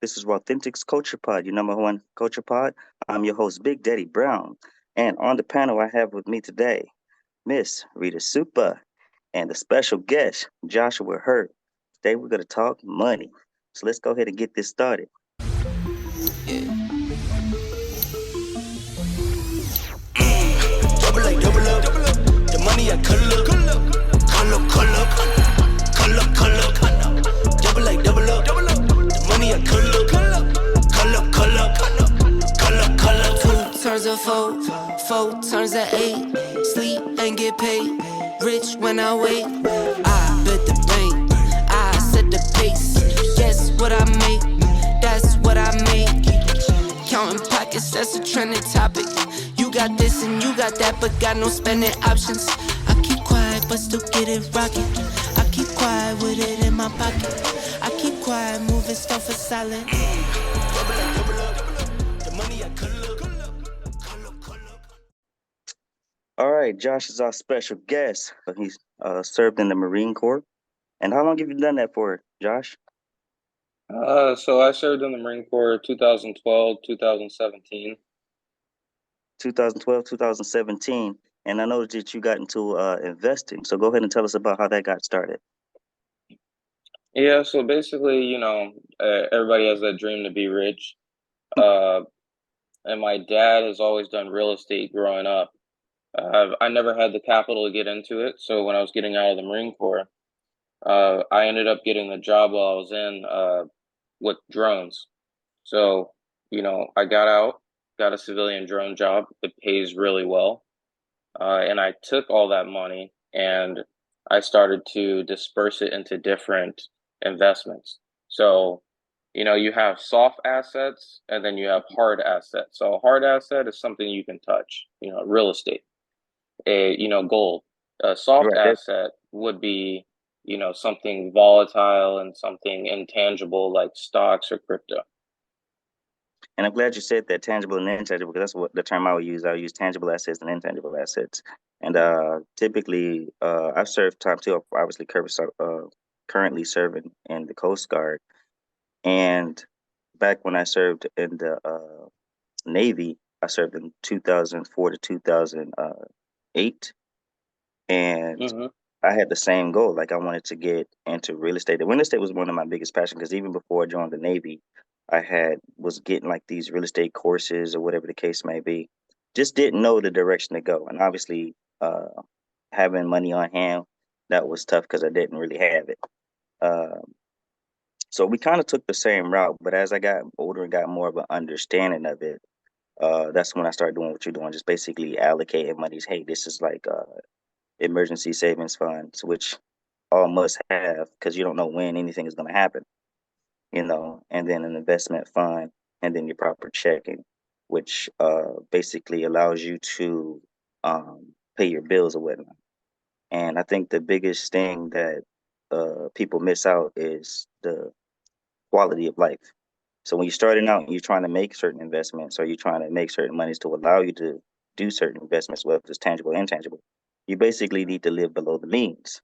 This is Rawthentic's CulturePod, your number one culture pod. I'm your host, Big Daddy Brown. And on the panel, I have with me today Miss Rita Supa and the special guest, Joshua Hurt. Today, we're going to talk money. So let's go ahead and get this started. Yeah. Double up. The money I call up. Call up. Double up. The money I call up. 2 turns of 4 turns of 8. Sleep and get paid. Rich when I wait. I bet the bank. I set the pace. Guess what I make? That's what I make. Counting pockets, that's a trending topic. You got this and you got that, but got no spending options. I keep quiet, but still get it rocking. I keep quiet with it in my pocket. I keep quiet, moving stuff for silent. Double up. The money I call up. All right, Josh is our special guest. He's served in the Marine Corps. And how long have you done that for, Josh? So I served in the Marine Corps 2012, 2017. 2012, 2017. And I know that you got into investing. So go ahead and tell us about how that got started. Yeah, so basically, everybody has that dream to be rich. Uh, and my dad has always done real estate growing up. I never had the capital to get into it. So when I was getting out of the Marine Corps, I ended up getting the job while I was in with drones. So, I got out, got a civilian drone job. It pays really well. And I took all that money and I started to disperse it into different investments. So, you have soft assets and then you have hard assets. So a hard asset is something you can touch, real estate, gold. A soft Right. asset would be, something volatile and something intangible like stocks or crypto. And I'm glad you said that tangible and intangible because that's what the term I would use. I would use tangible assets and intangible assets. And typically, I've served time too. Obviously, currently serving in the Coast Guard. And back when I served in the Navy, I served in 2004 to 2008. And Mm-hmm. I had the same goal. Like I wanted to get into real estate. And real estate was one of my biggest passions because even before I joined the Navy, I had was getting like these real estate courses or whatever the case may be. Just didn't know the direction to go. And obviously, uh, having money on hand, that was tough because I didn't really have it. Um, so we kind of took the same route, but as I got older and got more of an understanding of it, that's when I started doing what you're doing, just basically allocating monies. Hey, this is like emergency savings funds, which all must have because you don't know when anything is going to happen, and then an investment fund, and then your proper checking, which basically allows you to pay your bills or whatnot. And I think the biggest thing that people miss out is the quality of life. So when you're starting out and you're trying to make certain investments or you're trying to make certain monies to allow you to do certain investments, whether it's tangible or intangible, you basically need to live below the means.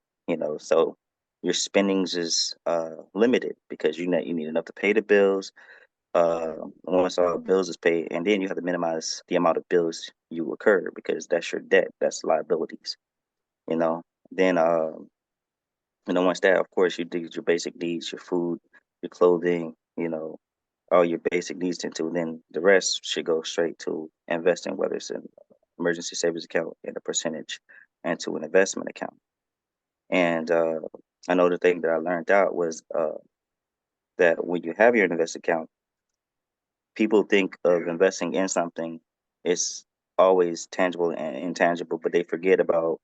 So your spendings is limited because you need enough to pay the bills. Once all bills is paid, and then you have to minimize the amount of bills you incur because that's your debt, that's liabilities. You know, then once that, of course, you do your basic needs, your food, your clothing, all your basic needs into, then the rest should go straight to investing, whether it's an emergency savings account and a percentage into an investment account. And I know the thing that I learned out was that when you have your invest account, people think of investing in something, it's always tangible and intangible, but they forget about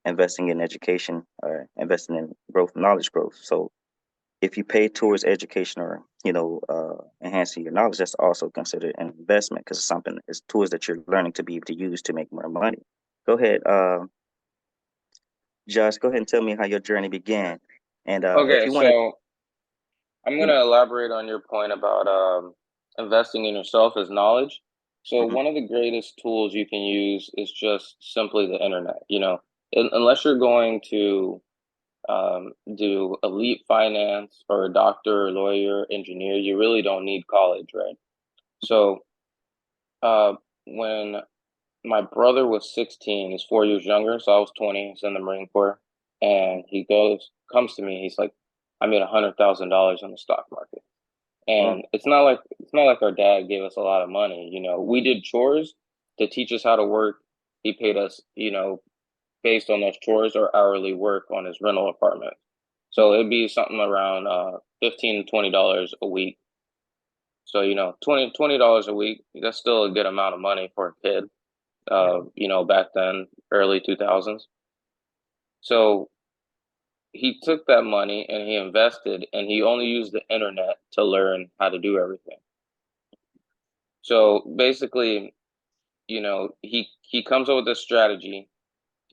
investing in education or investing in growth, knowledge growth. So if you pay towards education or enhancing your knowledge, that's also considered an investment because it's tools that you're learning to be able to use to make more money. Go ahead, Josh. Go ahead and tell me how your journey began, and if Okay, you want to, so I'm going to elaborate on your point about investing in yourself as knowledge. So mhm. one of the greatest tools you can use is just simply the internet. Unless you're going to do elite finance or a doctor or lawyer, engineer, you really don't need college, right? So uh, when my brother was 16, he's 4 years younger, so I was 20, he's in the Marine Corps, and comes to me, he's like, I made $100,000 on the stock market. Mm. And it's not like our dad gave us a lot of money. We did chores to teach us how to work. He paid us, based on those chores or hourly work on his rental apartment. So it'd be something around $15 to $20 a week. So, $20 a week, that's still a good amount of money for a kid, Yeah. back then, early 2000s. So he took that money and he invested, and he only used the internet to learn how to do everything. So basically, he comes up with a strategy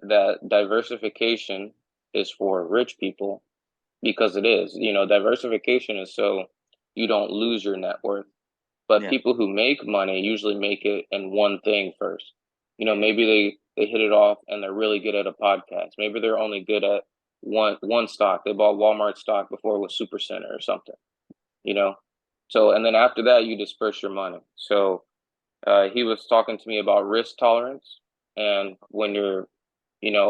that diversification is for rich people, because it is. Diversification is so you don't lose your net worth. But Yeah. people who make money usually make it in one thing first. Maybe they hit it off and they're really good at a podcast. Maybe they're only good at one stock. They bought Walmart stock before it was Super Center or something. You know, so and then after that you disperse your money. So he was talking to me about risk tolerance, and when you're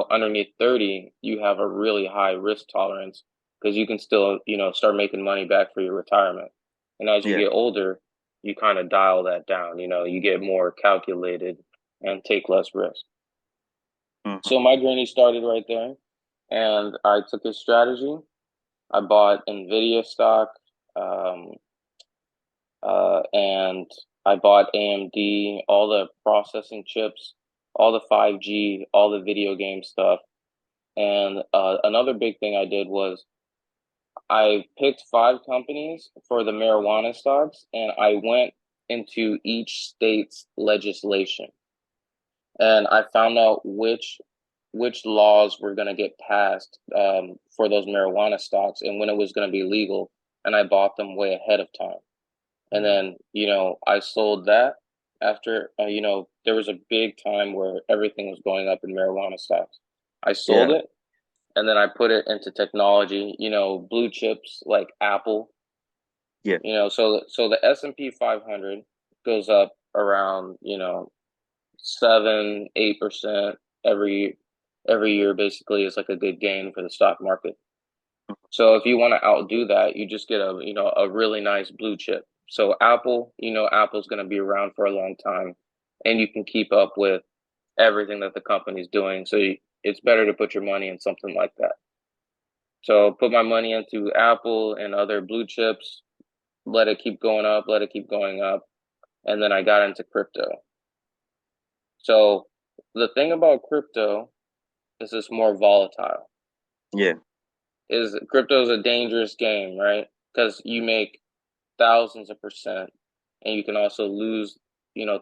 underneath 30, you have a really high risk tolerance because you can still start making money back for your retirement. And as you Yeah. get older, you kind of dial that down. You get more calculated and take less risk. Hmm. So my journey started right there, and I took his strategy. I bought Nvidia stock, um, and I bought AMD, all the processing chips, all the 5G, all the video game stuff. And another big thing I did was I picked 5 companies for the marijuana stocks, and I went into each state's legislation, and I found out which laws were going to get passed for those marijuana stocks and when it was going to be legal, and I bought them way ahead of time. And Mm. then, I sold that after, there was a big time where everything was going up in marijuana stocks. I sold Yeah. it, and then I put it into technology, blue chips like Apple, Yeah. so the S&P 500 goes up around, 7, 8% every every year. Basically is like a good gain for the stock market. So if you want to outdo that, you just get a really nice blue chip. So Apple, Apple's going to be around for a long time, and you can keep up with everything that the company's doing. So it's better to put your money in something like that. So put my money into Apple and other blue chips, let it keep going up, let it keep going up, and then I got into crypto. So the thing about crypto is it's more volatile. Yeah. Is crypto is a dangerous game, right? Because you make thousands of percent, and you can also lose,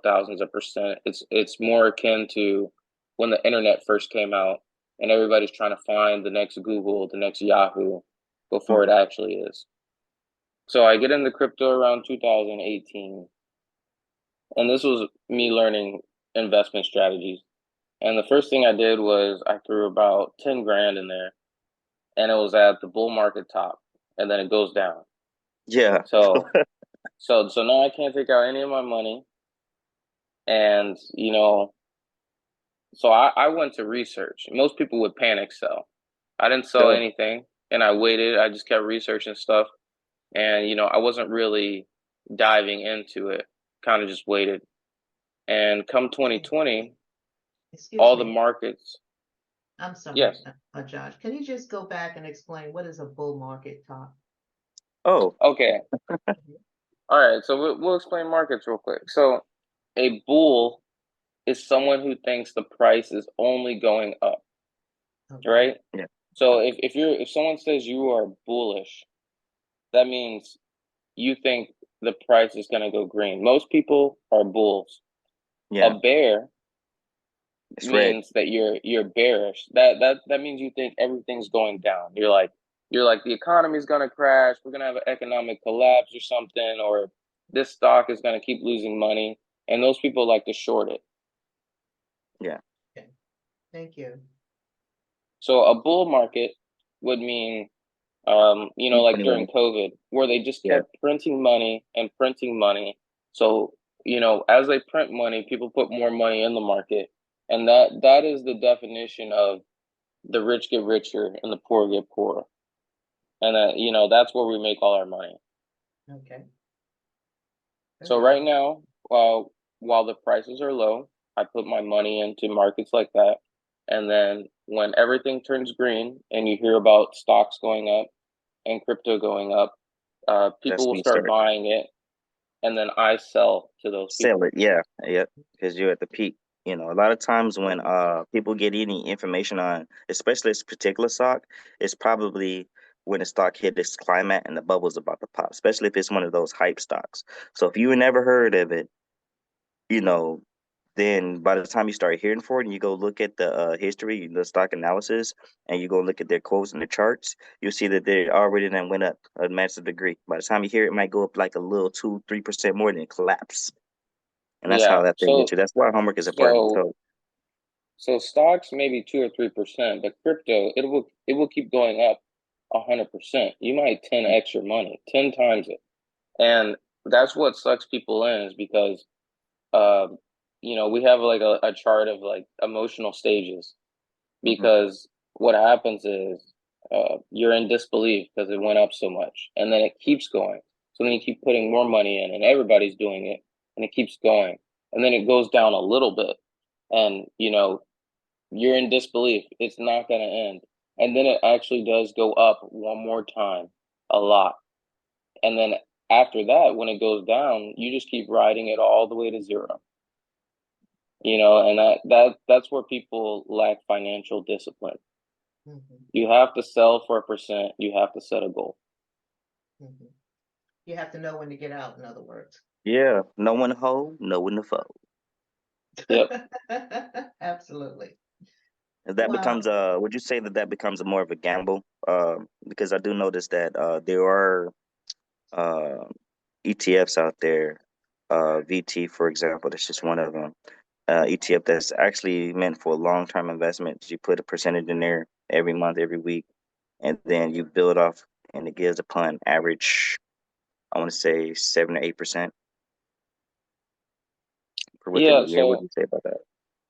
thousands of percent. It's more akin to when the internet first came out, and everybody's trying to find the next Google, the next Yahoo, before Hmm. it actually is. So I get into crypto around 2018, and this was me learning investment strategies. And the first thing I did was I threw about 10 grand in there, and it was at the bull market top, and then it goes down. Yeah. So so now I can't take out any of my money, and so I went to research. Most people would panic sell. I didn't sell So, anything, and I waited. I just kept researching stuff, and I wasn't really diving into it. Kind of just waited. And come Okay. 2020, Excuse all the me. markets. I'm sorry, Yes. Josh. Can you just go back and explain what is a bull market talk? oh, Okay. Mhm. All right. So we'll explain markets real quick. So a bull is someone who thinks the price is only going up, Okay. right? yeah. So if someone says you are bullish, that means you think the price is going to go green. Most people are bulls. A Yeah. bear It's red. means that you're bearish. That means you think everything's going down. You're like the economy's going to crash. We're going to have an economic collapse or something, or this stock is going to keep losing money. And those people like to short it. Yeah. Okay. Thank you. So a bull market would mean, like during 2021. COVID, where they just Yeah, kept printing money and printing money. So, as they print money, people put more money in the market. And that is the definition of the rich get richer and the poor get poorer. And that's where we make all our money. Okay. So Very right good. now, while the prices are low, I put my money into markets like that. And then when everything turns green and you hear about stocks going up and crypto going up, people that's will when you start start. buying it, and then I sell to those Sell people. it, yeah, yeah, because you're at the peak. A lot of times when people get any information on, especially this particular stock, it's probably when the stock hit its climax and the bubble's about to pop, especially if it's one of those hype stocks. So if you never heard of it, you know, then by the time you start hearing for it and you go look at the history, the stock analysis, and you go look at their quotes and the charts, you'll see that they already then went up a massive degree. By the time you hear it, it might go up like a little 2, 3% more than it collapse. And that's how Yeah. that thing gets you. That's why homework is important. So So so stocks maybe 2 or 3%, but crypto it will keep going up 100%. You might 10x your money, 10 times it, and that's what sucks people in is because um, we have like a chart of like emotional stages mhm. because what happens is you're in disbelief because it went up so much, and then it keeps going. So then you keep putting more money in, and everybody's doing it, and it keeps going, and then it goes down a little bit, and you're in disbelief. It's not going to end, and then it actually does go up one more time, a lot, and then after that, when it goes down, you just keep riding it all the way to zero. And that's where people lack financial discipline. Mhm, You have to sell for a percent. You have to set a goal. mhm. You have to know when to get out, in other words. Yeah, no one to hold, no one to fold. Yep. Absolutely. That becomes Wow. would you say that that becomes more of a gamble? Because I do notice that there are uh, ETFs out there. VT, for example, that's just one of them. ETF that's actually meant for long-term investments. You put a percentage in there every month, every week, and then you build off, and it gives upon average, I want to say 7 or 8% for within a Yeah. year. What do So you say about that?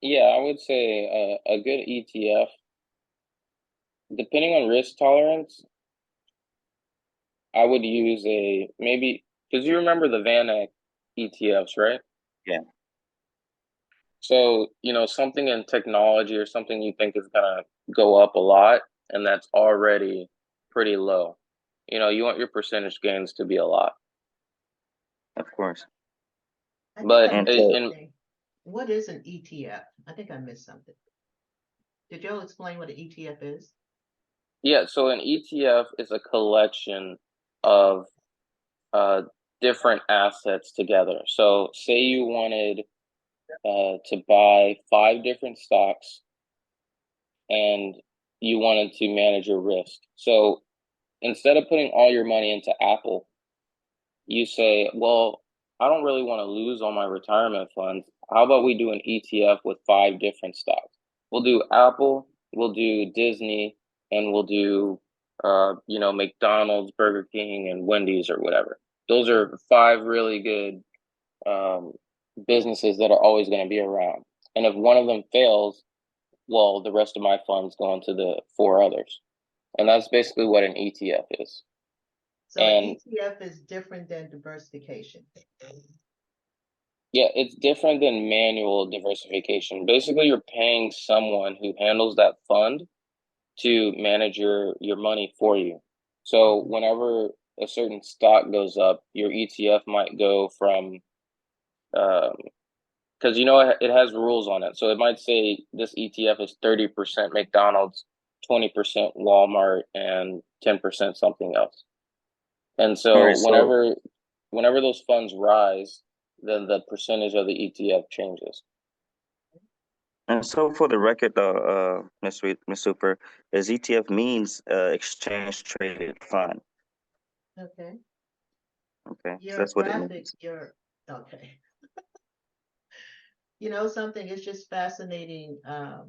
yeah, I would say a good ETF, depending on risk tolerance, I would use a maybe because you remember the VanEck ETFs, right? Yeah, So, something in technology or something you think is gonna go up a lot and that's already pretty low. You want your percentage gains to be a lot. of course. I think I But And missed so, in something. What is an ETF? I think I missed something. Did Joe explain what an ETF is? yeah, so an ETF is a collection of uh different assets together. So say you wanted to buy 5 different stocks and you wanted to manage your risk. So instead of putting all your money into Apple, you say, well, I don't really want to lose all my retirement funds. How about we do an ETF with 5 different stocks? We'll do Apple, we'll do Disney, and we'll do, McDonald's, Burger King, and Wendy's or whatever. Those are 5 really good um, businesses that are always going to be around. And if one of them fails, well, the rest of my funds go into the 4 others. And that's basically what an ETF is. So an And ETF is different than diversification. yeah, it's different than manual diversification. Basically, you're paying someone who handles that fund to manage your money for you. So Mhm. whenever a certain stock goes up, your ETF might go from because it has rules on it. So it might say this ETF is 30% McDonald's, 20% Walmart, and 10% something else. And all so right, so whenever those funds rise, then the percentage of the ETF changes. for the record, though, Miss Super, is ETF means exchange traded fund. Okay. Okay, so Your that's what it graphic, means. your, okay. You know something, it's just fascinating. I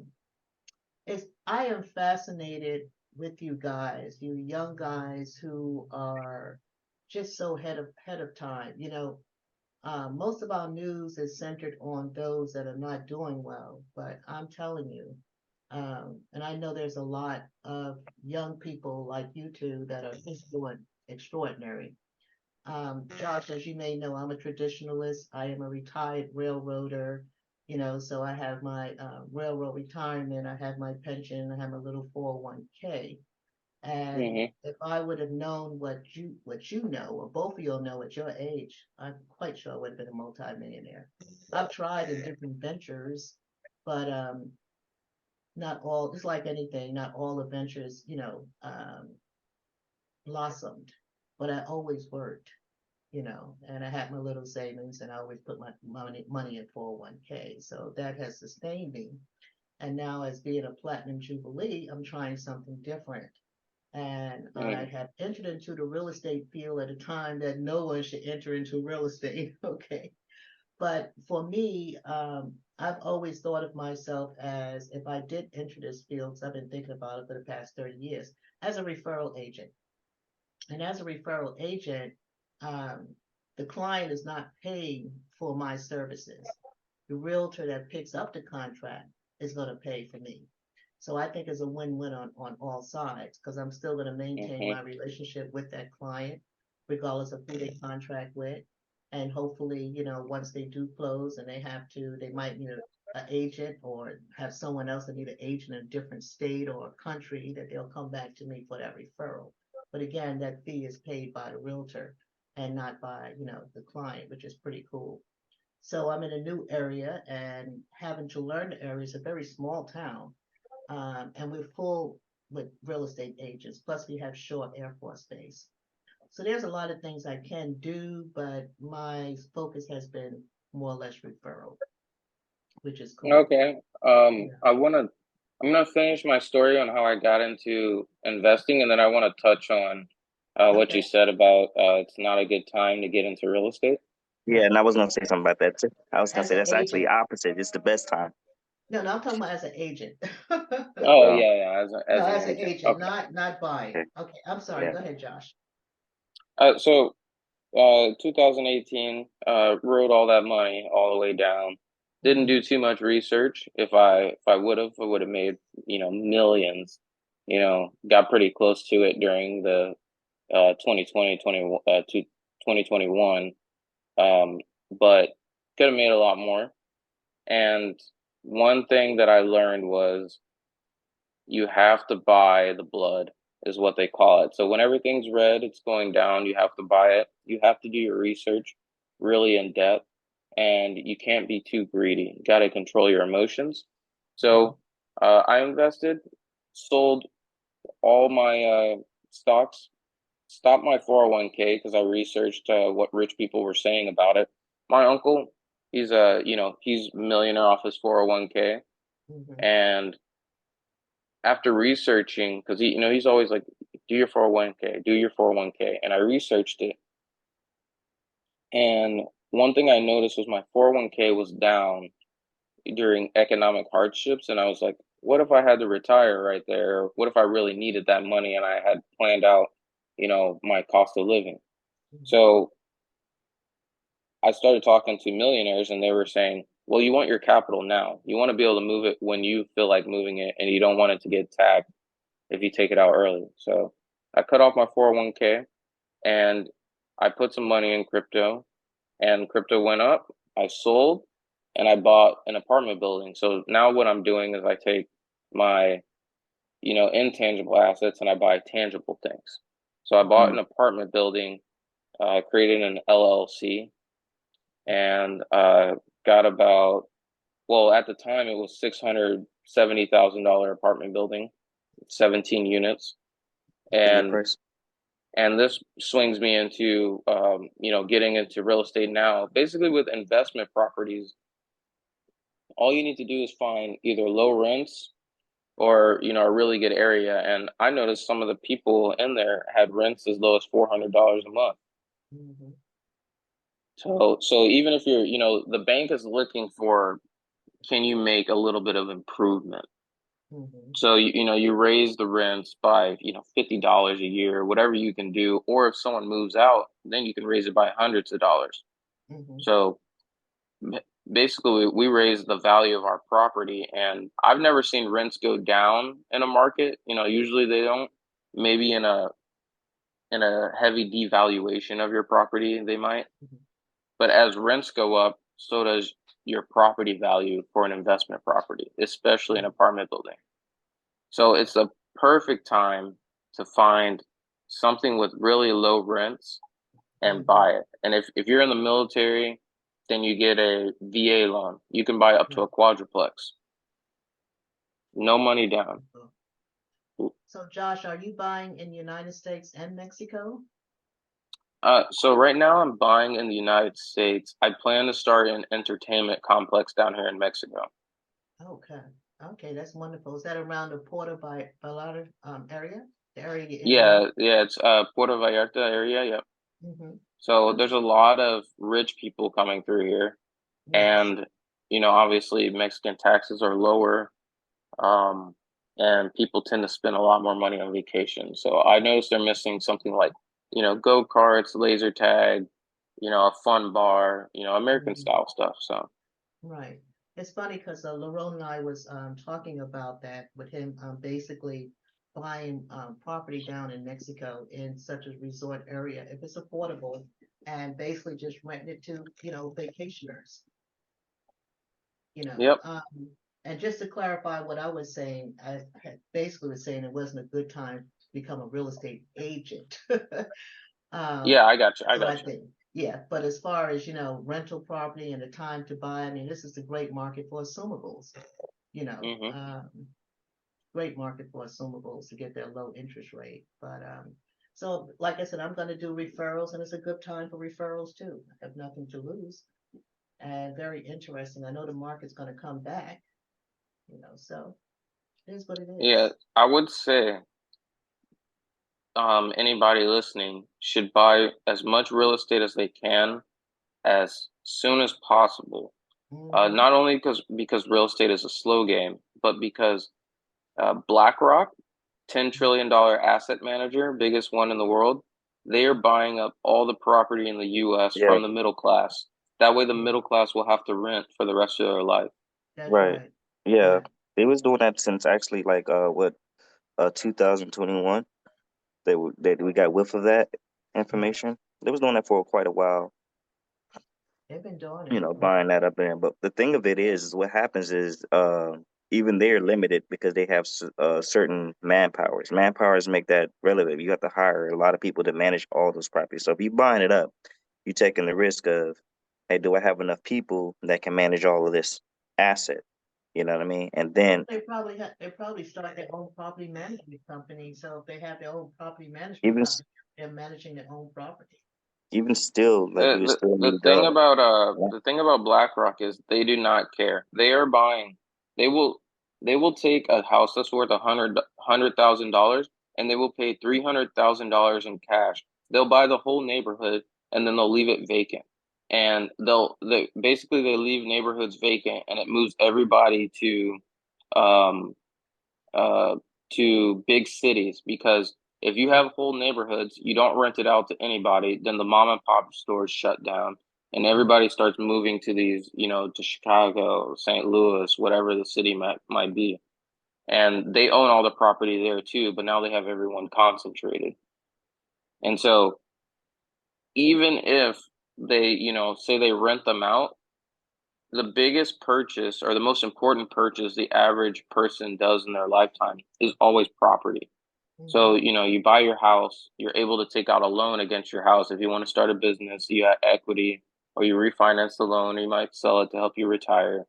am fascinated with you guys, you young guys who are just so head of time. Most of our news is centered on those that are not doing well, but I'm telling you, and I know there's a lot of young people like you two that are just doing extraordinary. Josh, as you may know, I'm a traditionalist. I am a retired railroader, so I have my railroad retirement, I have my pension, I have a little 401k. And Hmm. if I would have known what you know, or both of you know at your age, I'm quite sure I would have been a multimillionaire. I've tried in different ventures, but not all. It's like anything, not all the ventures, blossomed. But I always worked, and I had my little savings, and I always put my money in 401k. So that has sustained me. And now, as being a platinum jubilee, I'm trying something different. And I Hmm. have entered into the real estate field at a time that no one should enter into real estate. Okay. But for me, I've always thought of myself as, if I did enter this field, 'cause I've been thinking about it for the past 30 years, as a referral agent. And as a referral agent, um, the client is not paying for my services. The realtor that picks up the contract is going to pay for me. So I think it's a win-win on all sides, because I'm still going to maintain Hmm. my relationship with that client, regardless of who they contract with. And hopefully, once they do close and they might need an agent, or have someone else that need an agent in a different state or country, that they'll come back to me for that referral. But again, that fee is paid by the realtor and not by, the client, which is pretty cool. So I'm in a new area and having to learn the area. It's a very small town, and we're full with real estate agents. Plus, we have Shore Air Force Base. So there's a lot of things I can do, but my focus has been more or less referral, which is cool. Okay. Yeah. I'm gonna finish my story on how I got into investing, and then I want to touch on what you Okay. said about it's not a good time to get into real estate. Yeah, Right. and I was gonna say something about that too. I was gonna As say an that's actually agent. opposite. It's the best time. No, no, I'm talking about as an agent. Oh So yeah, yeah, No, as an as an agent. agent, Okay. not buying. okay, Okay, I'm sorry. yeah. Go ahead, Josh. 2018, wrote all that money all the way down. Didn't Hmm. do too much research. If I I would have made, millions. Got pretty close to it during the 2020, 2021. Um, but could have made a lot more. And one thing that I learned was you have to buy the blood, is what they call it. So when everything's red, it's going down, you have to buy it. You have to do your research really in depth, and you can't be too greedy. You got to control your emotions. So I invested, sold all my stocks, stopped my 401k because I researched what rich people were saying about it. My uncle, he's a millionaire off his 401k, Hmm. and after researching, because he's always like, do your 401k, do your 401k. And I researched it. And one thing I noticed was my 401k was down during economic hardships. And I was like, what if I had to retire right there? What if I really needed that money and I had planned out, my cost of living? So I started talking to millionaires and they were saying, well, you want your capital now. You want to be able to move it when you feel like moving it and you don't want it to get taxed if you take it out early. So I cut off my 401k and I put some money in crypto, and crypto went up. I sold and I bought an apartment building. So now what I'm doing is I take my, intangible assets and I buy tangible things. So I bought Mm. an apartment building, created an LLC, and got about, well, at the time it was $670,000 apartment building, 17 units. That's a good And price. this swings me into getting into real estate now. Basically, with investment properties, all you need to do is find either low rents or a really good area. And I noticed some of the people in there had rents as low as $400 a month. Hmm. So even if the bank is looking for, can you make a little bit of improvement? Hmm. So you raise the rents by $50 a year, whatever you can do, or if someone moves out, then you can raise it by hundreds of dollars. Hmm. So b- basically, we raise the value of our property, and I've never seen rents go down in a market. Usually they don't. Maybe in a heavy devaluation of your property, they might. But as rents go up, so does your property value for an investment property, especially an apartment building. So it's a perfect time to find something with really low rents and Hmm. buy it. And if you're in the military, then you get a VA loan. You can buy up to a Right. quadruplex. No money down. So, Josh, are you buying in the United States and Mexico? So right now I'm buying in the United States. I plan to start an entertainment complex down here in Mexico. Okay. Okay, that's wonderful. Is that around the Vallarta area? The area you're in now? Yeah, yeah, it's Puerto Vallarta area, yep. Hmm. So there's Okay. a lot of rich people coming through here, Yes. and obviously Mexican taxes are lower, um, and people tend to spend a lot more money on vacation. So I noticed they're missing something like, go-karts, laser tag, a fun bar, American Mhm. style stuff. So Right. It's funny because Lerone and I was talking about that with him basically buying property down in Mexico in such a resort area if it's affordable and basically just renting it to, vacationers, you know. yep, And just to clarify what I was saying, I basically was saying it wasn't a good time to become a real estate agent. yeah, Um, I got you, I that's what I got you. think. Yeah, but as far as, rental property and the time to buy, I mean, this is a great market for assumables, you know, Hmm. um, great market for assumables to get that low interest rate. But so like I said, I'm going to do referrals, and it's a good time for referrals too. I have nothing to lose, and very interesting. I know the market's going to come back, so it is what it Yeah, is. I would say anybody listening should buy as much real estate as they can as soon as possible. Mm-hmm. Not only because real estate is a slow game, but because BlackRock, $10 trillion asset manager, biggest one in the world, they are buying up all the property in the U.S. Yeah, from the middle class. That way, the Mm-hmm. middle class will have to rent for the rest of their life. That's right. right. Yeah, Yeah. they was doing that since actually like 2021. That we got whiff of that Right. information. They was doing that for quite a while, They've been doing it. buying that up there. But the thing of it is what happens is even they're limited because they have certain manpowers. Manpowers make that relevant. You have to hire a lot of people to manage all those properties. So if you buying it up, you're taking the risk of, hey, do I have enough people that can manage all of this asset? You know what I mean? And Well, then they probably start their own property management company. So if they have their own property management even company, they're managing their own property. even still, like The, you would the still the need thing about BlackRock is they do not care. They are buying. They will they will take a house that's worth $100,000 and they will pay $300,000 in cash. They'll buy the whole neighborhood and then they'll leave it vacant. And they basically they leave neighborhoods vacant and it moves everybody um uh, to big cities because if you have whole neighborhoods, you don't rent it out to anybody, then the mom and pop stores shut down and Right. everybody starts moving to these, to Chicago, St. Louis, whatever the city might be. And they own all the property there too, but now they have everyone concentrated. And so even if they, say they rent them out, the biggest purchase or the most important purchase the average person does in their lifetime is always property. So, Hmm. you buy your house, you're able to take out a loan against your house. If you want to start a business, you have equity, or you refinance the loan, or you might sell it to help you retire.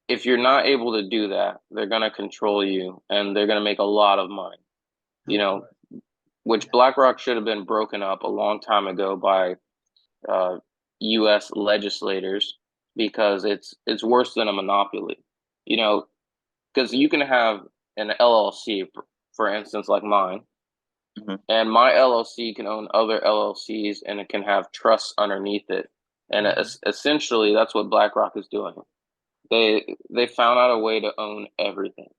If you're not able to do that, they're going to control you and they're going to make a lot of money, you Of know, course. which Yeah. BlackRock should have been broken up a long time ago by uh, U.S. legislators because it's worse than a monopoly, you know, because you can have an LLC, for instance, like mine. Mhm. And my LLC can own other LLCs and it can have trusts underneath it. And Hmm. essentially, that's what BlackRock is doing. They found out a way to own everything.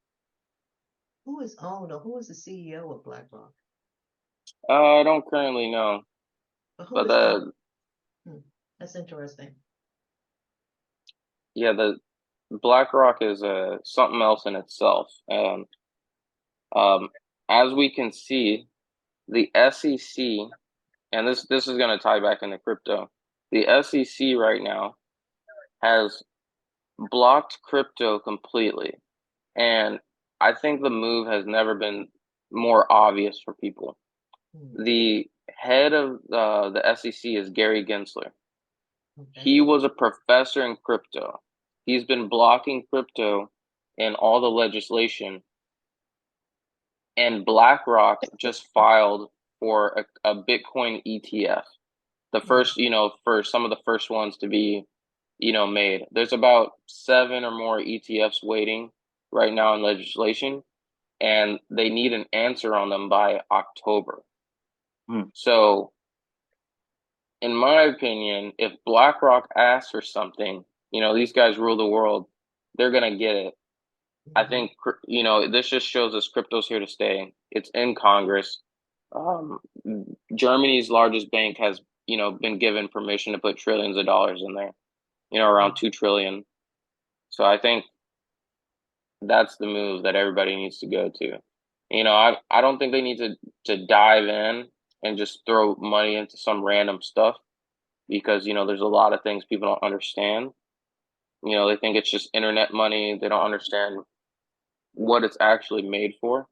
Who is owned or who is the CEO of BlackRock? I don't currently know, But who but is owned? Hmm, that's interesting. the BlackRock is something else in itself. Um, as we can see, the SEC, and this is going to tie back into crypto. The SEC right now has blocked crypto completely, and I think the move has never been more obvious for people. Hmm, The head of the SEC is Gary Gensler. okay. He was a professor in crypto. He's been blocking crypto in all the legislation, and BlackRock just filed for a Bitcoin ETF. The Hmm, first, for some of the first ones to be, made. There's about seven or more ETFs waiting right now in legislation, and they need an answer on them by October. Hmm. So, in my opinion, if BlackRock asks for something, these guys rule the world, they're gonna get it. I hmm. think, this just shows us crypto's here to stay. It's in Congress. Um, Germany's largest bank has, been given permission to put trillions of dollars in there, Hmm. around 2 trillion. So I think that's the move that everybody needs to go to. I don't think they need to dive in and just throw money into some random stuff because, there's a lot of things people don't understand. They think it's just internet money. They don't understand what it's actually made for.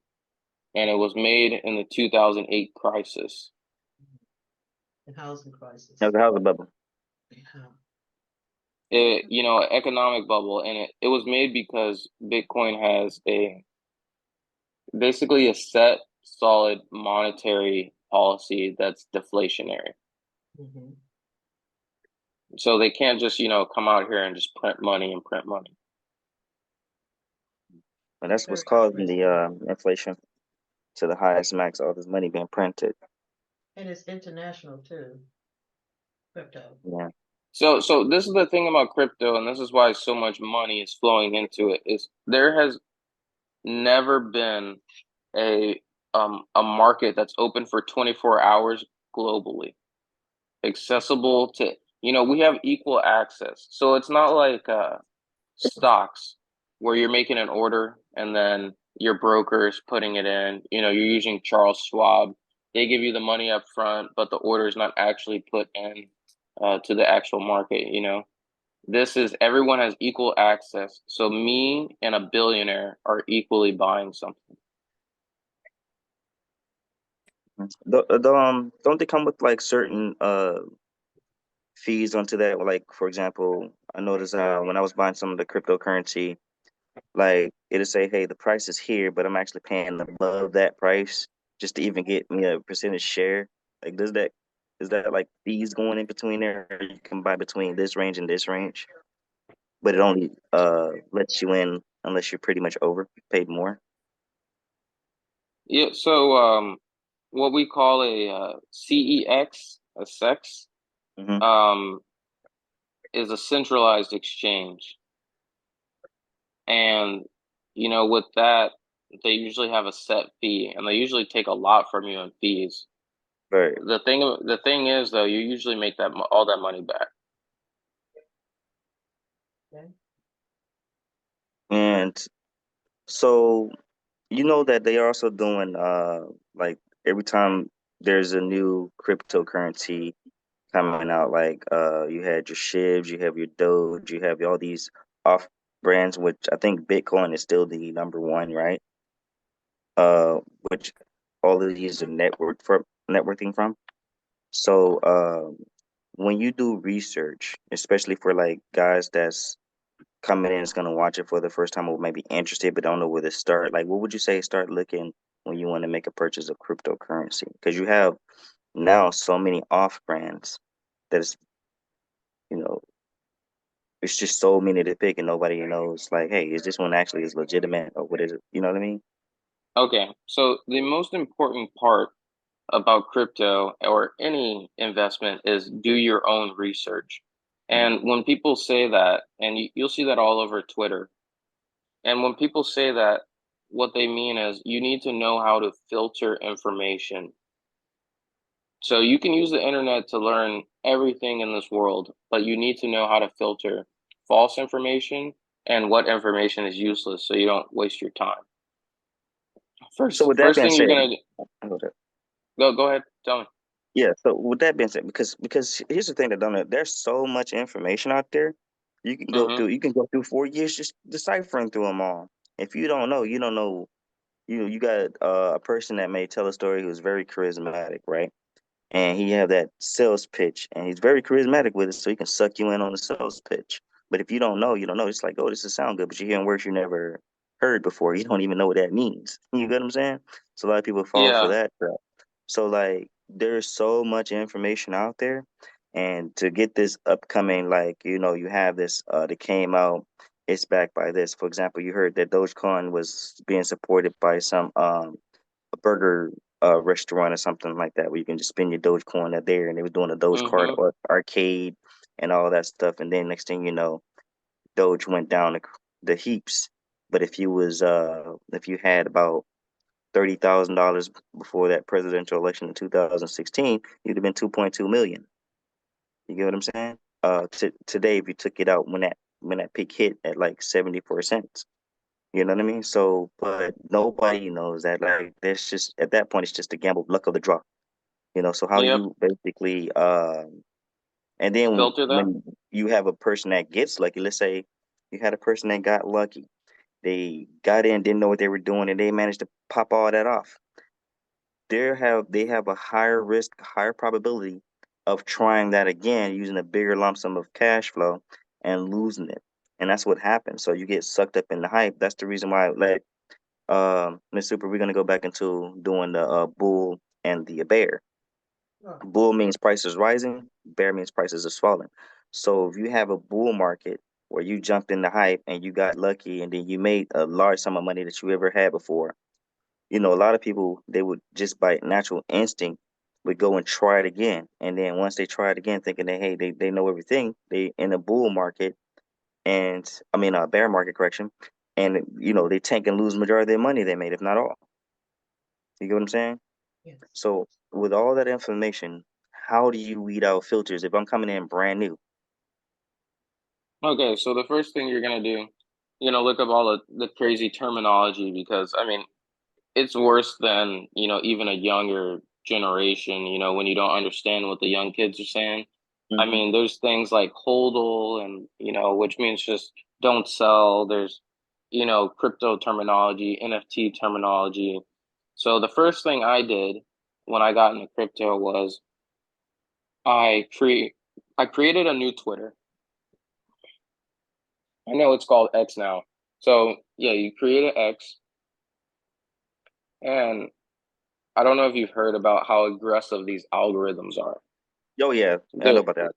And it was made in the 2008 crisis. The housing crisis. How's the housing bubble? Yeah. Economic bubble, and it was made because Bitcoin has basically a set, solid monetary policy that's deflationary. Hmm. So they can't just, come out here and just print money and print money. And that's what's Very causing the interesting. inflation to the highest max. All this money being printed. And it's international too, crypto. Yeah. So this is the thing about crypto, and this is why so much money is flowing into it, is there has never been a market that's open for 24 hours globally, accessible to, we have equal access. So it's not like stocks where you're making an order and then your broker is putting it in. You're using Charles Schwab. They give you the money up front, but the order is not actually put in to the actual market. This is everyone has equal access. So me and a billionaire are equally buying something. Don't they come with like certain fees onto that? Like for example, I noticed when I was buying some of the cryptocurrency, like it'll say, "Hey, the price is here, but I'm actually paying above that price just to even get me a percentage share." Like, does that is that like fees going in between there? Or you can buy between this range and this range, but it only lets you in unless you're pretty much overpaid more. Yeah, so what we call a CEX, a SEX, Hmm. um, is a centralized exchange. And, with that, they usually have a set fee and they usually take a lot from you in fees. Right. The thing is though, you usually make all that money back. Okay. And so you know that they are also doing like every time there's a new cryptocurrency coming out, like you had your Shivs, you have your Doge, you have all these off brands, which I think Bitcoin is still the number one, right? Which all of these are networking from. So when you do research, especially for like guys that's coming in is going to watch it for the first time or maybe interested but don't know where to start, like what would you say start looking when you want to make a purchase of cryptocurrency? Because you have now so many off brands that you know it's just so many to pick and nobody knows like, hey, is this one actually is legitimate or what is it? You know what I mean? Okay, so the most important part about crypto or any investment is do your own research. And when people say that, and you'll see that all over Twitter, and when people say that, what they mean is you need to know how to filter information. So you can use the internet to learn everything in this world, but you need to know how to filter false information and what information is useless so you don't waste your time. So First with that first being thing you're said, gonna do, go ahead, tell me. yeah. So with that being said, because here's the thing that don't know, there's so much information out there. Mm-hmm. You can go through 4 years just deciphering through them all. If you don't know, you don't know. You got a person that may tell a story who's very charismatic, right? And he have that sales pitch, and he's very charismatic with it, so he can suck you in on the sales pitch. But if you don't know, you don't know. It's like, oh, this is sound good, but you're hearing words you never heard before. You don't even know what that means. You get what I'm saying? So a lot of people fall for Yeah. that trap. So like, there's so much information out there, and to get this upcoming, like, you have this that came out. It's backed by this. For example, you heard that Dogecoin was being supported by some a burger restaurant or something like that where you can just spend your Dogecoin there, and they was doing a Doge card Mm-hmm. or arcade and all that stuff. And then next thing you know, Doge went down the heaps. But if you had about $30,000 before that presidential election in 2016, you'd have been 2.2 million. You get what I'm saying? Today, if you took it out when that peak hit at like 74 cents, you know what I mean? So, but nobody knows that. Like, there's just at that point, it's just a gamble, luck of the draw. So how do Yep. you basically, and then Filter that. when you have a person that gets lucky, let's say you had a person that got lucky, they got in, didn't know what they were doing, and they managed to pop all that off. They have a higher risk, higher probability of trying that again using a bigger lump sum of cash flow and losing it. And that's what happens. So you get sucked up in the hype. That's the reason why, like, Miss Super, we're gonna go back into doing the bull and the bear. Oh, Bull means prices rising, bear means prices is falling. So if you have a bull market where you jumped in the hype and you got lucky and then you made a large sum of money that you ever had before, a lot of people they would just by natural instinct would go and try it again. And then once they try it again, thinking that hey, they know everything, they in a bull market and I mean a bear market correction, and they tank and lose majority of their money they made, if not all. You get what I'm saying? yes. So with all that information, how do you weed out filters if I'm coming in brand new? Okay, so the first thing you're gonna do, look up all the crazy terminology because I mean it's worse than, even a younger generation, when you don't understand what the young kids are saying. I Hmm. mean, there's things like hodl and, which means just don't sell. There's, crypto terminology, NFT terminology. So the first thing I did when I got into crypto was I create I created a new Twitter. I know it's called X now. So yeah, you create an X, and I don't know if you've heard about how aggressive these algorithms are. Oh yeah, I know They're about that.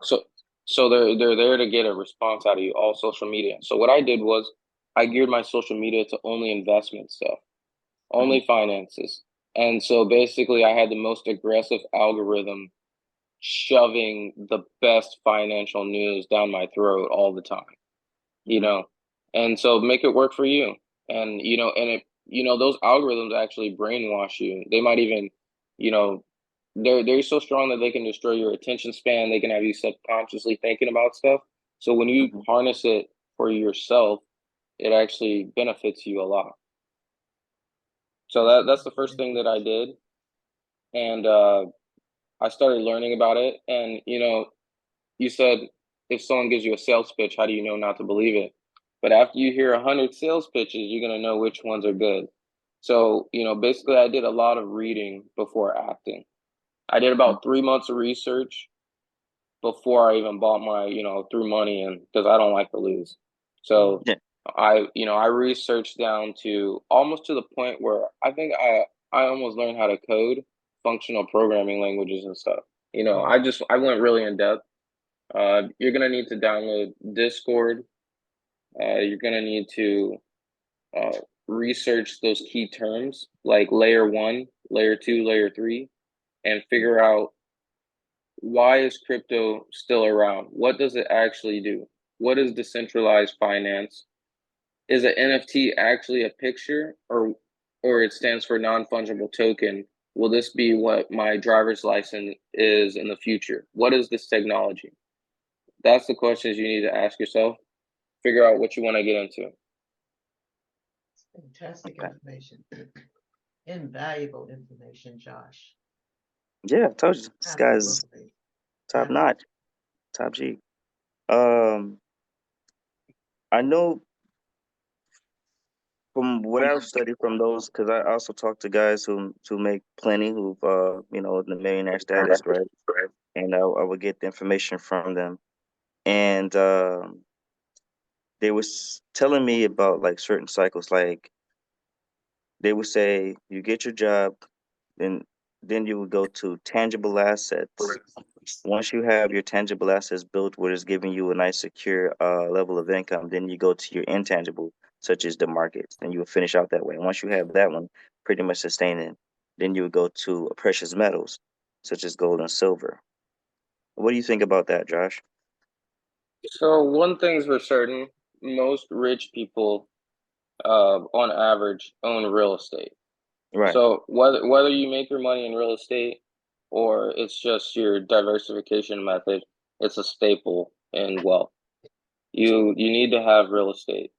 so they're there to get a response out of you, all social media. So what I did was I geared my social media to only investment stuff, Hmm. only finances. And so basically I had the most aggressive algorithm shoving the best financial news down my throat all the time, you Hmm. know. And so make it work for you. And those algorithms actually brainwash you. They might even, you know, they're so strong that they can destroy your attention span. They can have you subconsciously thinking about stuff. So when you Hmm. harness it for yourself, it actually benefits you a lot. So That's that's the very first thing that I interesting. did, and I started learning about it. And you said if someone gives you a sales pitch, how do you know not to believe it? But after you hear 100 sales pitches, you're gonna know which ones are good. So basically, I did a lot of reading before acting. I did about 3 months of research before I even bought my, threw money in because I don't like to lose. So Yeah. I researched down to almost to the point where I think I almost learned how to code functional programming languages and stuff. Oh, I went really in depth. You're gonna need to download Discord. You're gonna need to uh, research those key terms like layer one, layer two, layer three, and figure out why is crypto still around? What does it actually do? What is decentralized finance? Is an NFT actually a picture, or it stands for non-fungible token? Will this be what my driver's license is in the future? What is this technology? That's the questions you need to ask yourself. Figure out what you want to get into. Fantastic Okay. information. Invaluable information, Josh. Yeah, I told you this guy's Absolutely. top Absolutely. notch, top G. Um, I know from what I've studied from those, because I also talk to guys who make plenty, who've in the millionaire status, right? And I would get the information from them, and they was telling me about like certain cycles. Like they would say, you get your job, then you would go to tangible assets. Once you have your tangible assets built, what is giving you a nice secure level of income, then you go to your intangible, such as the markets, and you will finish out that way. And once you have that one pretty much sustaining, then you would go to precious metals, such as gold and silver. What do you think about that, Josh? So one thing's for certain, most rich people, on average, own real estate. Right. So whether you make your money in real estate or it's just your diversification method, it's a staple in wealth. You need to have real estate.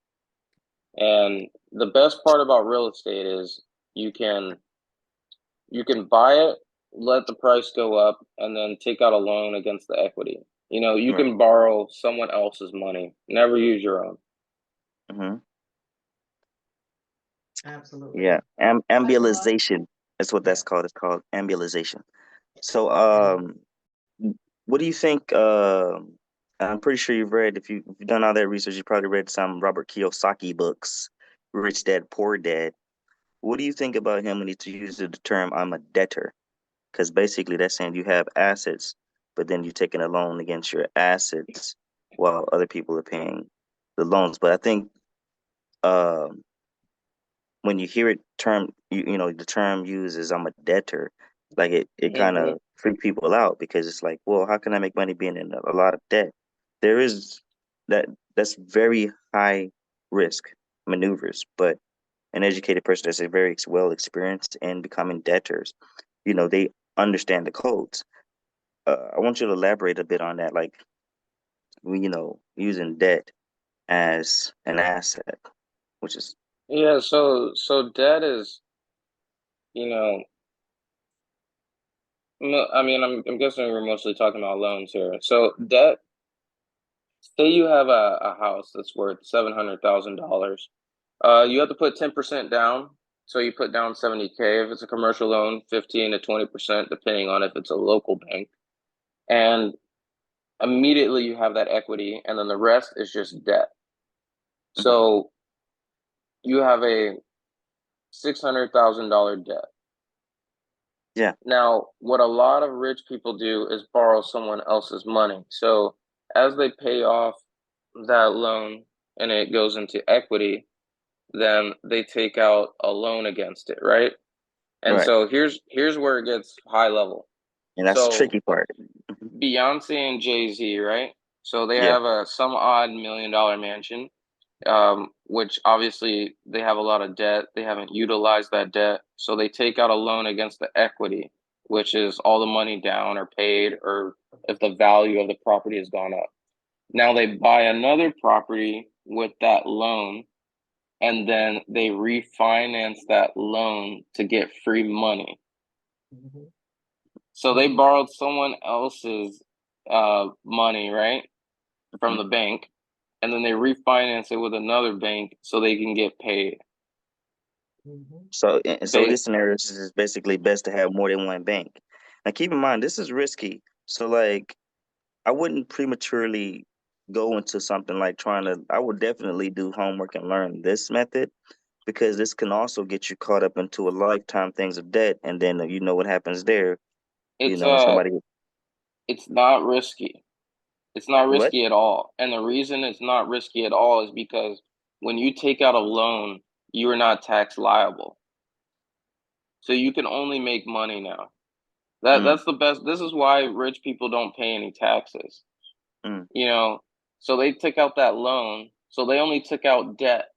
And the best part about real estate is you can you can buy it, let the price go up, and then take out a loan against the equity. You Right. can borrow someone else's money, never use your own. Hmm. Absolutely. Yeah. That's why. Ambulization. That's what Yeah. that's called. It's called ambulization. So, And what do you think? I'm pretty sure if you've done all that research, you probably read some Robert Kiyosaki books, Rich Dad, Poor Dad. What do you think about him when he uses the term "I'm a debtor"? Because basically that's saying you have assets, but then you're taking a loan against your assets while other people are paying the loans. But I think um, when you hear the term used as "I'm a debtor," like it kind Hmm. of freak people out because it's like, well, how can I make money being in a lot of debt? There is that that's very high risk maneuvers, but an educated person that's a very well experienced in becoming debtors, they understand the codes. I want you to elaborate a bit on that, like using debt as an asset, which is Yeah, so debt is, you know, I mean, I'm guessing we're mostly talking about loans here. So debt, say you have a house that's worth $700,000. You have to put 10% down. So you put down 70K. If it's a commercial loan, 15 to 20%, depending on if it's a local bank. And immediately you have that equity, and then the rest is just debt. mhm, So you have a $600,000 debt. yeah, Now, what a lot of rich people do is borrow someone else's money. So as they pay off that loan and it goes into equity, then they take out a loan against it, right? And right, so here's where it gets high level. and that's the So tricky part. Mhm. Beyonce and Jay-Z, right? So they Yeah, have a some odd $1 million mansion, which obviously they have a lot of debt. They haven't utilized that debt. So they take out a loan against the equity, which is all the money down or paid, or if the value of the property has gone up. Now they buy another property with that loan, and then they refinance that loan to get free money. mhm, So they mhm, borrowed someone else's money, right, from mhm. the bank, and then they refinance it with another bank so they can get paid. mhm. So this scenario is basically best to have more than one bank. Now, keep in mind this is risky. So like, I wouldn't prematurely go into something like trying to. I would definitely do homework and learn this method because this can also get you caught up into a lifetime things of debt, and then you know what happens there. It's Somebody it's not risky. It's not what? risky at all. And the reason it's not risky at all is because when you take out a loan, you are not tax liable. So you can only make money now. Mm, That's the best. This is why rich people don't pay any taxes. mm, You know, so they took out that loan, so they only took out debt.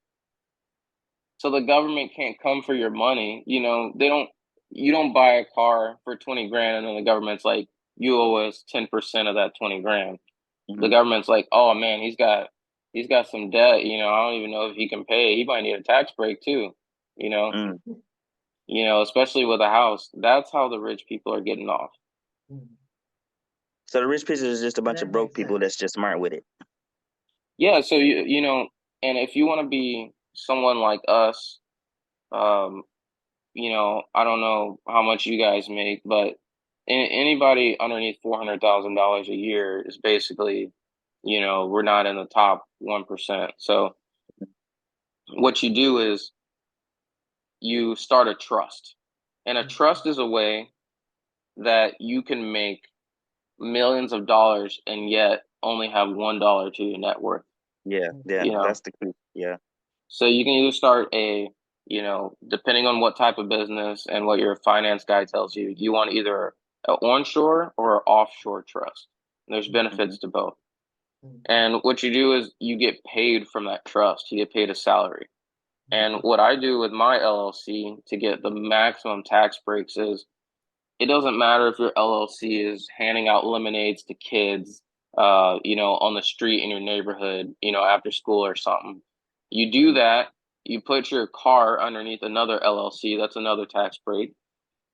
So the government can't come for your money. They don't. You don't buy a car for 20 grand, and then the government's like, you owe us 10% of that 20 grand. The mm, government's like, oh man, he's got some debt. I don't even know if he can pay. He might need a tax break too. You know, mm. especially with a house. That's how the rich people are getting off. Mm. So the rich people is just a bunch of That broke makes people sense. that's just smart with it. Yeah, so and if you want to be someone like us, um, I don't know how much you guys make, but anybody underneath $400,000 a year is basically, we're not in the top 1%. So what you do is you start a trust. And a Mm. trust is a way that you can make millions of dollars and yet only have $1 to your net worth, Yeah, Mhm. yeah, you know. that's the key. Yeah. So you can either start depending on what type of business and what your finance guy tells you, you want either an onshore or an offshore trust. There's Hmm. benefits to both. Mhm. And what you do is you get paid from that trust. You get paid a salary. And Mhm. what I do with my LLC to get the maximum tax breaks is it doesn't matter if your LLC is handing out lemonades to kids, on the street in your neighborhood, after school or something. You do that, you put your car underneath another LLC, that's another tax break,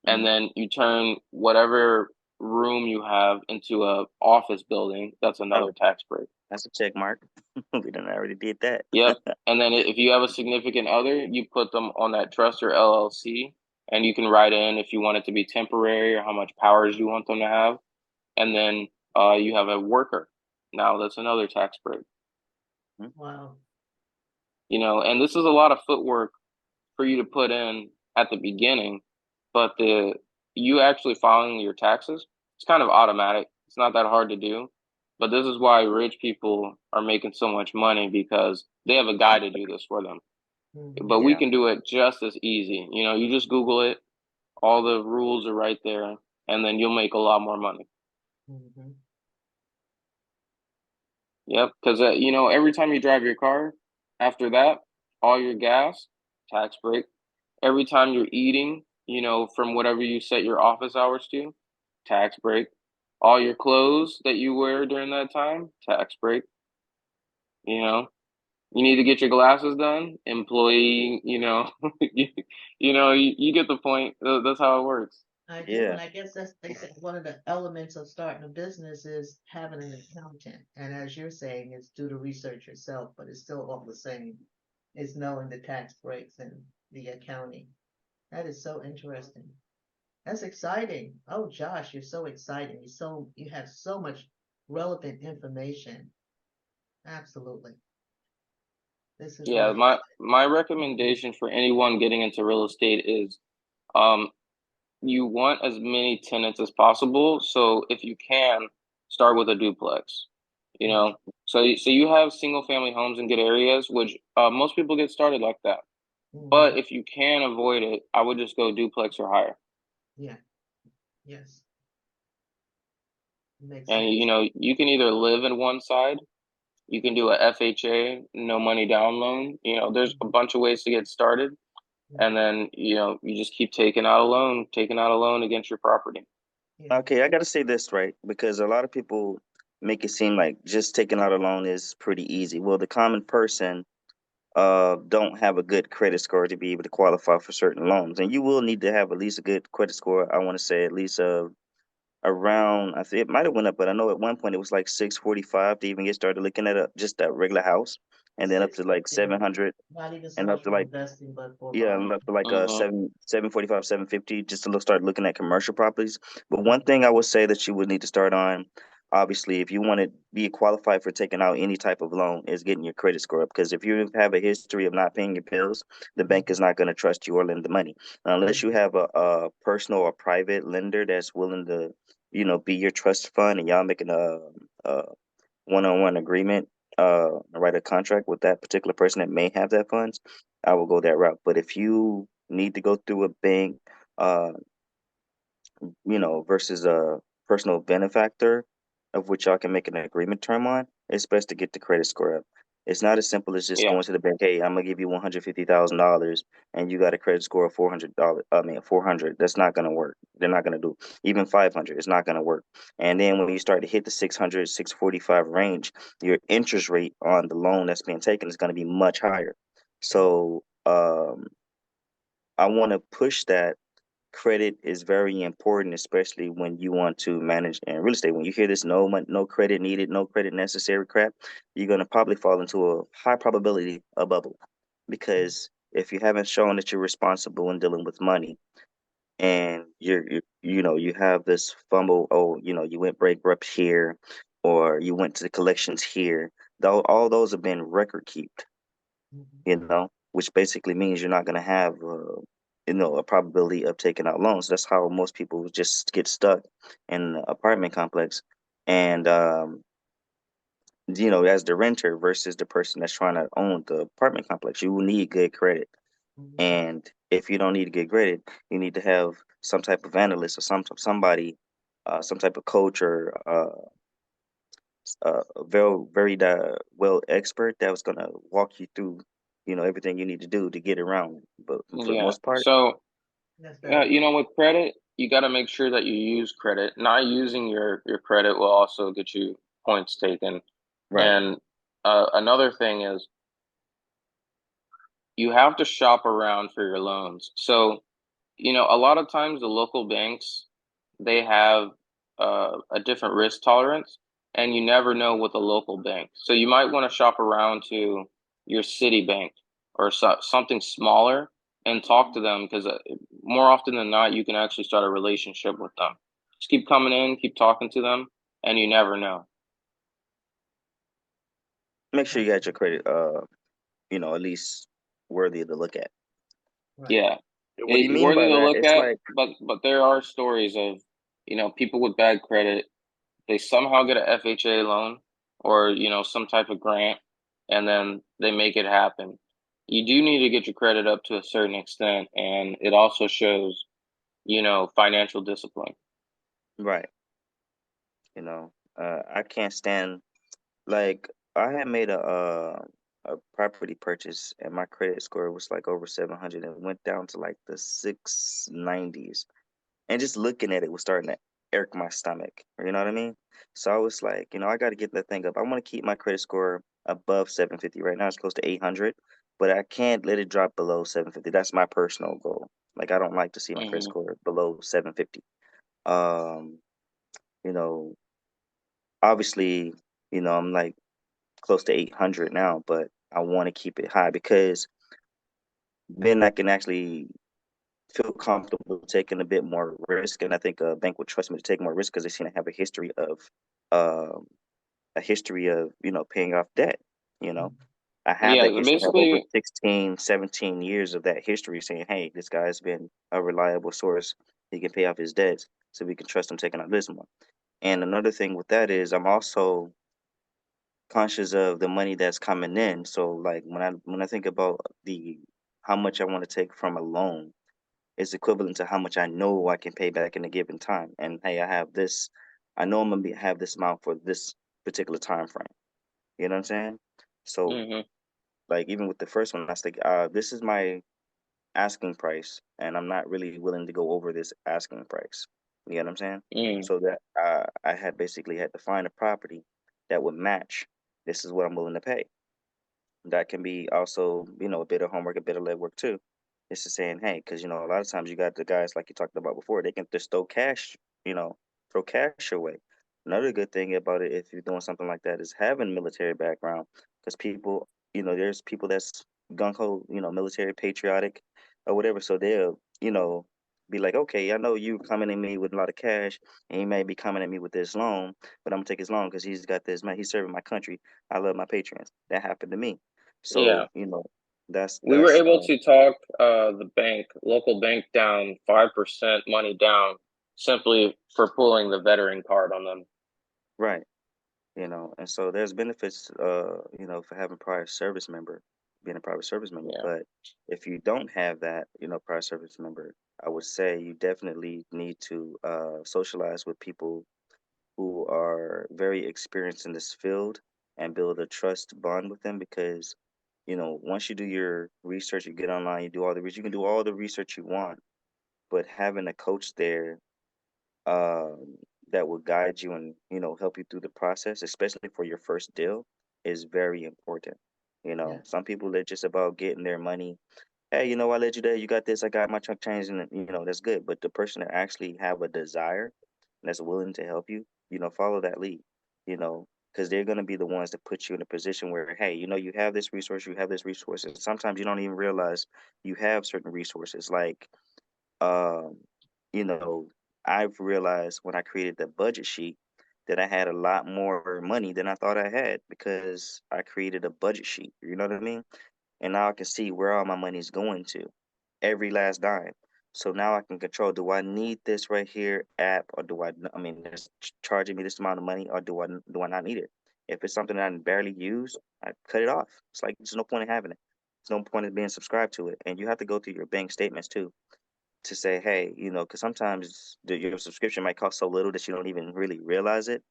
and Hmm. then you turn whatever room you have into a office building, that's Oh, another tax break. that's a check mark. We done already did that. Yep. And then if you have a significant other, you put them on that trust or LLC, and you can write in if you want it to be temporary or how much powers you want them to have. And then you have a worker. Now that's another tax break. Mhm. Wow. And this is a lot of footwork for you to put in at the beginning, but the you actually filing your taxes, it's kind of automatic. It's not that hard to do. But this is why rich people are making so much money because they have a guy to do this for them. But Mhm. we Yeah. can do it just as easy. You just Google it, all the rules are right there, and then you'll make a lot more money. Mhm. Yep, because every time you drive your car, after that, all your gas, tax break. Every time you're eating, from whatever you set your office hours to, tax break. All your clothes that you wear during that time, tax break. You know, you need to get your glasses done, employee. You get the point. That's how it works. I do, Yeah. and I guess that's they said one of the elements of starting a business is having an accountant. And as you're saying, it's do the research yourself, but it's still all the same. Is knowing the tax breaks and the accounting. That is so interesting. That's exciting. Oh, Josh, you're so exciting. You have so much relevant information. Absolutely. This is Yeah, really my recommendation for anyone getting into real estate is um you want as many tenants as possible. So if you can, start with a duplex. You exciting. know, so you have single family homes in good areas, which most people get started like that. Mm-hmm. But if you can avoid it, I would just go duplex or higher. Yeah. Yes. Makes And sense. you can either live in one side, you can do a FHA, no money down loan. There's a Mhm. bunch of ways to get started. Mhm. And then, you just keep taking out a loan against your property. Yeah. Okay, I got to say this right because a lot of people make it seem like just taking out a loan is pretty easy. Well, the common person don't have a good credit score to be able to qualify for certain loans, and you will need to have at least a good credit score. I want to say at least around, I think it might have went up, but I know at one point it was like 645 to even get started looking at just a regular house, and then up to like 650. 700 Not even so and up much to for like investing, but for yeah, and buying. up to like Mm-hmm. 745, 750 just to start looking at commercial properties. But one Mhm. thing I would say that you would need to start on, obviously, if you want to be qualified for taking out any type of loan, is getting your credit score up. Because if you have a history of not paying your bills, the bank is Mhm. not going to trust you or lend the money unless you Mhm. have a personal or private lender that's willing to, be your trust fund, and y'all making a one-on-one agreement, write a contract with that particular person that may have that funds, I will go that route. But if you need to go through a bank, uh, versus a personal benefactor of which y'all can make an agreement term on, it's best to get the credit score up. It's not as simple as just Yeah, going to the bank, hey, I'm gonna give you $150,000 and you got a credit score of $400. I mean, 400. That's not gonna work. They're not gonna do even 500. It's not gonna work. And then when you start to hit the 600, 645 range, your interest rate on the loan that's being taken is gonna be much higher. So I want to push that credit is very important, especially when you want to manage in real estate. When you hear this no credit needed, no credit necessary crap, you're gonna probably fall into a high probability a bubble. Because if you haven't shown that you're responsible in dealing with money and you have this fumble, oh, you went bankrupt here or you went to the collections here, though all those have been record kept, Mhm. which basically means you're not going to have, a probability of taking out loans. That's how most people just get stuck in the apartment complex. And, as the renter versus the person that's trying to own the apartment complex, you will need good credit. Mhm. And if you don't need good credit, you need to have some type of analyst or somebody, some type of coach or a well expert that was gonna walk you through, everything you need to do to get around. But for the yeah. most part, So, That's very with credit, you got to make sure that you use credit. Not using your credit will also get you points taken. right, And another thing is you have to shop around for your loans. So, a lot of times the local banks, they have a different risk tolerance, and you never know with the local bank. So you might want to shop around to your city bank or something smaller and talk to them because more often than not, you can actually start a relationship with them. Just keep coming in, keep talking to them, and you never know. make sure you got absolutely your credit, at least worthy to look at. right. Yeah, What do you mean worthy by to that? look It's at, like, but there are stories of people with bad credit. They somehow get a FHA loan or some type of grant, and then they make it happen. You do need to get your credit up to a certain extent, and it also shows financial discipline. right, I can't stand, like, I had made a property purchase and my credit score was like over 700 and went down to like the 690s. And just looking at it was starting to irk my stomach. You know what I mean? So I was like, I got to get that thing up. I want to keep my credit score above 750. Right now it's close to 800, but I can't let it drop below 750. That's my personal goal. Like I don't like to see my credit Hmm. score below 750. Um, you know, obviously, I'm like close to 800 now, but I want to keep it high because then I can actually feel comfortable taking a bit more risk, and I think a bank would trust me to take more risk because they seem to have um, paying off debt. You know, Mhm. I have that Yeah, history. I have over basically, 16, 17 years of that history saying, hey, this guy's been a reliable source. He can pay off his debts, so we can trust him taking out this one. And another thing with that is I'm also conscious of the money that's coming in. So like when I think about the how much I want to take from a loan is equivalent to how much I know I can pay back in a given time. And hey, I know I'm gonna have this amount for this particular time frame. You know what I'm saying? So hmm like even with the first one, I was like, this is my asking price, and I'm not really willing to go over this asking price. You know what I'm saying? mm, So that I had basically had to find a property that would match. This is what I'm willing to pay. That can be also, a bit of homework, a bit of legwork too. It's just saying, hey, because a lot of times you got the guys like you talked about before, they can just you know, throw cash away. Another good thing about it, if you're doing something like that, is having military background, because people, there's people that's gung ho, military patriotic or whatever, so they'll, be like, okay, I know you coming at me with a lot of cash, and he may be coming at me with this loan, but I'm gonna take his loan because he's got this man, he's serving my country. I love my patrons. That happened to me. yeah. So, that's We were that's able to talk the local bank down 5% money down simply for pulling the veteran card on them. right, and so there's benefits for having prior service member, being a private service member. Yeah. But if you don't have that, prior service member, I would say you definitely need to socialize with people who are very experienced in this field and build a trust bond with them because, once you do your research, you get online, you do all the research, you can do all the research you want, but having a coach there um, that will guide you and help you through the process, especially for your first deal, is very important. Yeah, Some people they're just about getting their money. Hey, I let you there. You got this. I got my chunk change, and that's good. But the person that actually have a desire and that's willing to help you, follow that lead. Because they're going to be the ones that put you in a position where, hey, you have this resource, you have this resource, and sometimes you don't even realize you have certain resources. Like um, you know, I've realized when I created the budget sheet that I had a lot more money than I thought I had because I created a budget sheet. You know what I mean? And now I can see where all my money's going to, every last dime. So now I can control, do I need this right here app or I mean, it's charging me this amount of money or do I not need it? If it's something that I barely use, I cut it off. It's like, there's no point in having it. There's no point in being subscribed to it. And you have to go through your bank statements too to say, hey, because sometimes your subscription might cost so little that you don't even really realize it.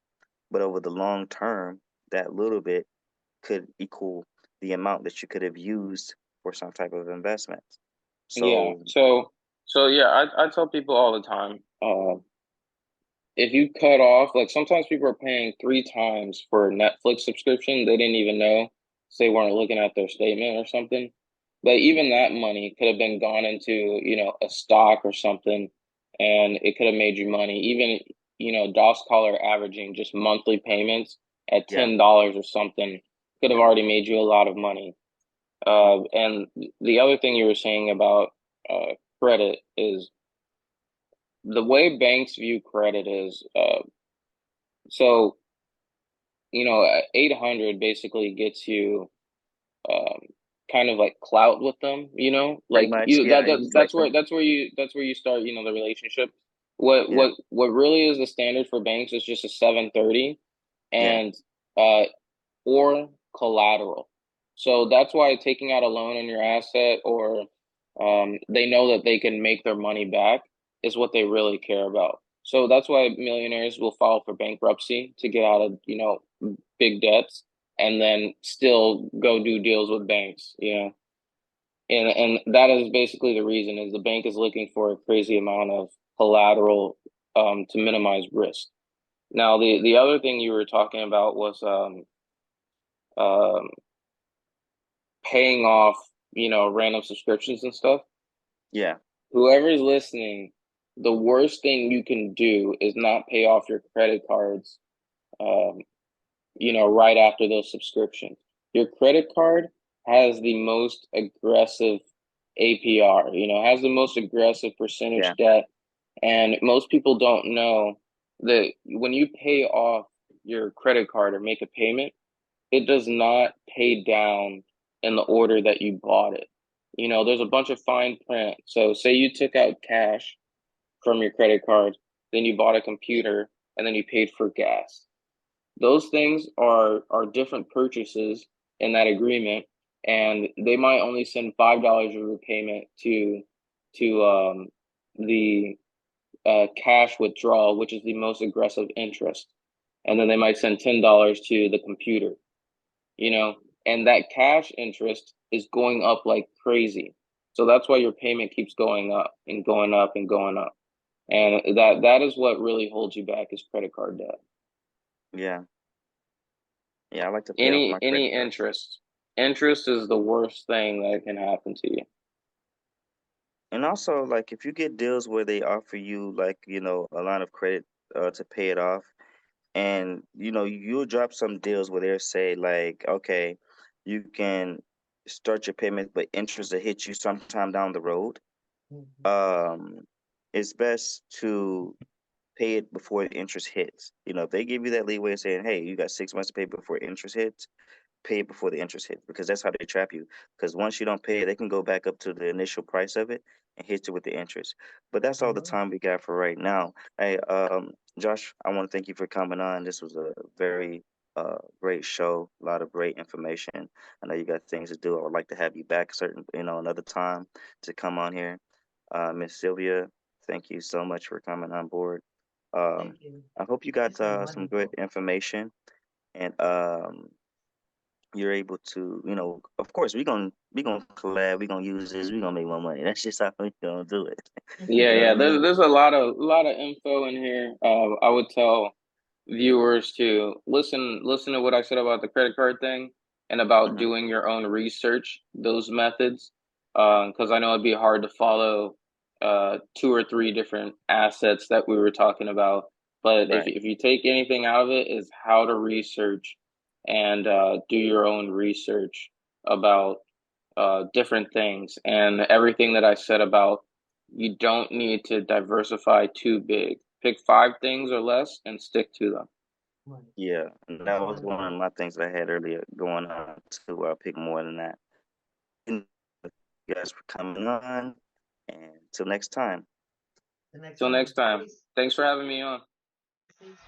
But over the long term, that little bit could equal the amount that you could have used for some type of investment. Yeah. So, So yeah, I tell people all the time, if you cut off, like sometimes people are paying 3 times for a Netflix subscription they didn't even know, so they weren't looking at their statement or something. But even that money could have been gone into, a stock or something, and it could have made you money. Even, DOS collar averaging just monthly payments at yeah, $10 or something could have already made you a lot of money. And the other thing you were saying about credit is the way banks view credit is so 800 basically gets you um kind of like clout with them, pretty like much. you Yeah, that's exactly. where you start, the relationship. what Yeah, what what really is the standard for banks is just a 730 yeah, and uh or collateral. So that's why taking out a loan on your asset, or they know that they can make their money back, is what they really care about. So that's why millionaires will file for bankruptcy to get out of, big debts, and then still go do deals with banks, and that is basically the reason, is the bank is looking for a crazy amount of collateral to minimize risk. Now, the other thing you were talking about was um, paying off, random subscriptions and stuff. yeah, Whoever's listening, the worst thing you can do is not pay off your credit cards, um, right after those subscriptions. Your credit card has the most aggressive APR, has the most aggressive yeah, percentage debt. And most people don't know that when you pay off your credit card or make a payment, it does not pay down in the order that you bought it. There's a bunch of fine print. So, say you took out cash from your credit card, then you bought a computer, and then you paid for gas. Those things are different purchases in that agreement, and they might only send $5 of repayment to the cash withdrawal, which is the most aggressive interest, and then they might send $10 to the computer, you know, and that cash interest is going up like crazy. So that's why your payment keeps going up and going up and going up. And that is what really holds you back, is credit card debt. yeah, yeah. I like to pay off Any my credit any card. interest. Interest is the worst thing that can happen to you. And also, like, if you get deals where they offer you, like, a line of credit to pay it off, and you'll drop some deals where they'll say, like, okay, you can start your payment, but interest will hit you sometime down the road. mhm, Um, it's best to pay it before the interest hits. If they give you that leeway saying, hey, you got 6 months to pay before interest hits, pay it before the interest hits because that's how they trap you. Because once you don't pay it, they can go back up to the initial price of it and hit you with the interest. But that's all the oh, time we got for right now. Hey, Josh, I want to thank you for coming on. This was a very great show, a lot of great information. I know you got things to do. I would like to have you back certain, another time to come on here. Miss Sylvia, thank you so much for coming on board. Thank you. I hope you got It's been some good wonderful. information, and you're able to, of course, we gonna collab, we gonna use this, we gonna make more money. That's just how we gonna do it. Yeah, You know yeah. what I There's mean? there's a lot of info in here. I would tell viewers to listen to what I said about the credit card thing and about Hmm. doing your own research, those methods, because I know it'd be hard to follow two or three different assets that we were talking about. But if Right. if you take anything out of it, is how to research and do your own research about different things and everything that I said about you don't need to diversify too big. Pick five things or less and stick to them. Right. Yeah, and It's that was one of wonderful. my things that I had earlier going on to pick more than that. And you guys for coming on, and till next time. The next Till time. next time. Peace. Thanks for having me on. Peace.